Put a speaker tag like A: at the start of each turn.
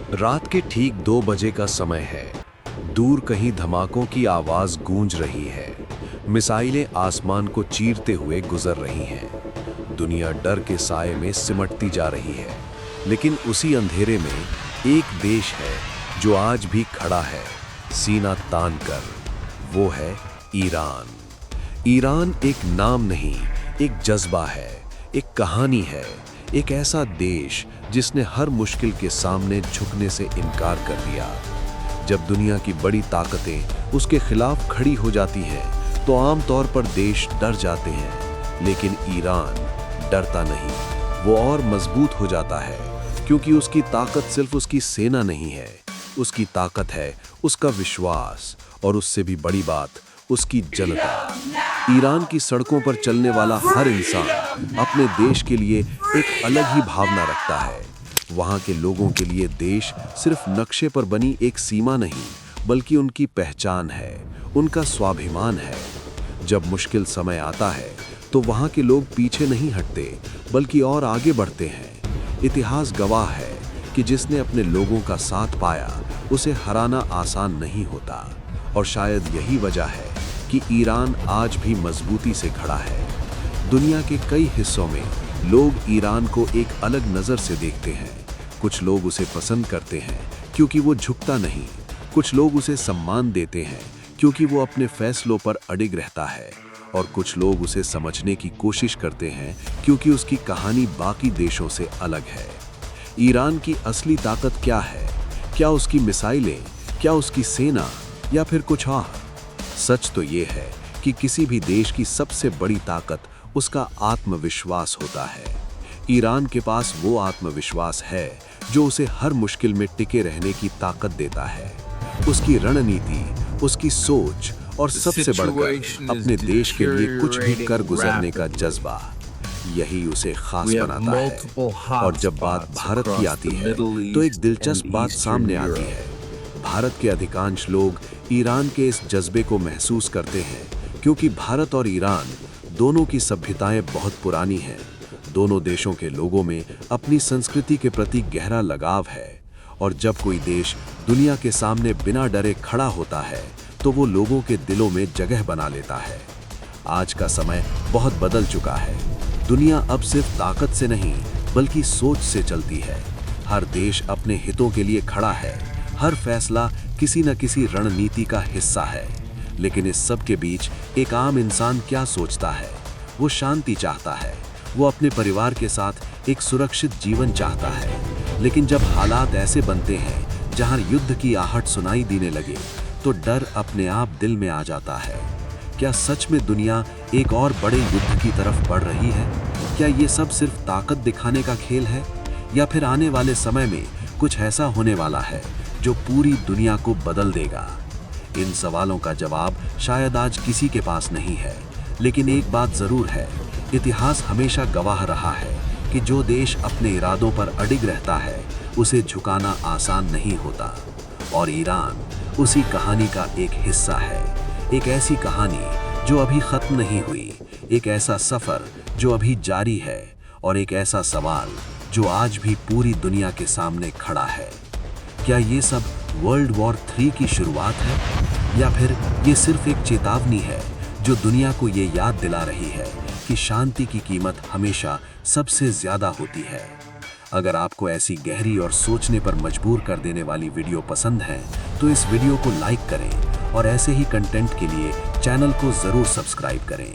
A: रात के ठीक 2 बजे का समय है। दूर कहीं धमाकों की आवाज गूंज रही है। मिसाइलें आसमान को चीरते हुए गुजर रही हैं। दुनिया डर के साए में सिमटती जा रही है। लेकिन उसी अंधेरे में एक देश है जो आज भी खड़ा है, सीना तान कर। वो है ईरान। ईरान एक नाम नहीं, एक जज्बा है, एक कहानी है, एक ऐसा देश जिसने हर मुश्किल के सामने झुकने से इनकार कर दिया। जब दुनिया की बड़ी ताकतें उसके खिलाफ खड़ी हो जाती हैं, तो आमतौर पर देश डर जाते हैं, लेकिन ईरान डरता नहीं। वो और मजबूत हो जाता है, क्योंकि उसकी ताकत सिर्फ उसकी सेना नहीं है, उसकी ताकत है उसका विश्वास, और उससे भी बड़ी बात, उसकी जनता। ईरान की सड़कों पर चलने वाला हर इंसान अपने देश के लिए एक अलग ही भावना रखता है। वहाँ के लोगों के लिए देश सिर्फ नक्शे पर बनी एक सीमा नहीं, बल्कि उनकी पहचान है, उनका स्वाभिमान है। जब मुश्किल समय आता है, तो वहाँ के लोग पीछे नहीं हटते, बल्कि और आगे बढ़ते हैं। इतिहास गवाह है कि जिसने अपने लोगों का साथ पाया, उसे हराना आसान नहीं होता। और शायद यही वजह है कि ईरान आज भी मजबूती से खड़ा है। दुनिया के कई हिस्सों में लोग ईरान को एक अलग नज़र से देखते हैं। कुछ लोग उसे पसंद करते हैं क्योंकि वो झुकता नहीं। कुछ लोग उसे सम्मान देते हैं क्योंकि वो अपने फैसलों पर अडिग रहता है। और कुछ लोग उसे समझने की कोशिश करते हैं क्योंकि उसकी कहानी बाकी देशों से अलग है। ईरान की असली ताकत क्या है? क्या उसकी मिसाइलें, क्या उसकी सेना, या फिर कुछ और? सच तो ये है कि किसी भी देश की सबसे बड़ी ताकत उसका आत्मविश्वास होता है। ईरान के पास वो आत्मविश्वास है जो उसे हर मुश्किल में टिके रहने की ताकत देता है। उसकी रणनीति, उसकी सोच, और सबसे बढ़कर अपने देश के लिए कुछ भी कर गुजरने का जज्बा, यही उसे खास बनाता है। और जब बात भारत की आती है, तो एक दिलचस्प बात सामने आती है। भारत के अधिकांश लोग ईरान के इस जज्बे को महसूस करते हैं, क्योंकि भारत और ईरान दोनों की सभ्यताएं बहुत पुरानी हैं। दोनों देशों के लोगों में अपनी संस्कृति के प्रति गहरा लगाव है। और जब कोई देश दुनिया के सामने बिना डरे खड़ा होता है, तो वो लोगों के दिलों में जगह बना लेता है। आज का समय बहुत बदल चुका है। दुनिया अब सिर्फ ताकत से नहीं, बल्कि सोच से चलती है। हर देश अपने हितों के लिए खड़ा है। हर फैसला किसी न किसी रणनीति का हिस्सा है। लेकिन इस सब के बीच एक आम इंसान क्या सोचता है? वो शांति चाहता है। वो अपने परिवार के साथ एक सुरक्षित जीवन चाहता है। लेकिन जब हालात ऐसे बनते हैं जहां युद्ध की आहट सुनाई देने लगे, तो डर अपने आप दिल में आ जाता है। क्या सच में दुनिया एक और बड़े युद्ध की तरफ बढ़ रही है? क्या ये सब सिर्फ ताकत दिखाने का खेल है, या फिर आने वाले समय में कुछ ऐसा होने वाला है जो पूरी दुनिया को बदल देगा? इन सवालों का जवाब शायद आज किसी के पास नहीं है, लेकिन एक बात जरूर है, इतिहास हमेशा गवाह रहा है कि जो देश अपने इरादों पर अडिग रहता है, उसे झुकाना आसान नहीं होता। और ईरान उसी कहानी का एक हिस्सा है। एक ऐसी कहानी जो अभी खत्म नहीं हुई, एक ऐसा सफर जो अभी जारी है, और एक ऐसा सवाल जो आज भी पूरी दुनिया के सामने खड़ा है। क्या ये सब वर्ल्ड वॉर 3 की शुरुआत है, या फिर ये सिर्फ एक चेतावनी है जो दुनिया को ये याद दिला रही है कि शांति की कीमत हमेशा सबसे ज्यादा होती है? अगर आपको ऐसी गहरी और सोचने पर मजबूर कर देने वाली वीडियो पसंद है, तो इस वीडियो को लाइक करें, और ऐसे ही कंटेंट के लिए चैनल को जरूर सब्सक्राइब करें।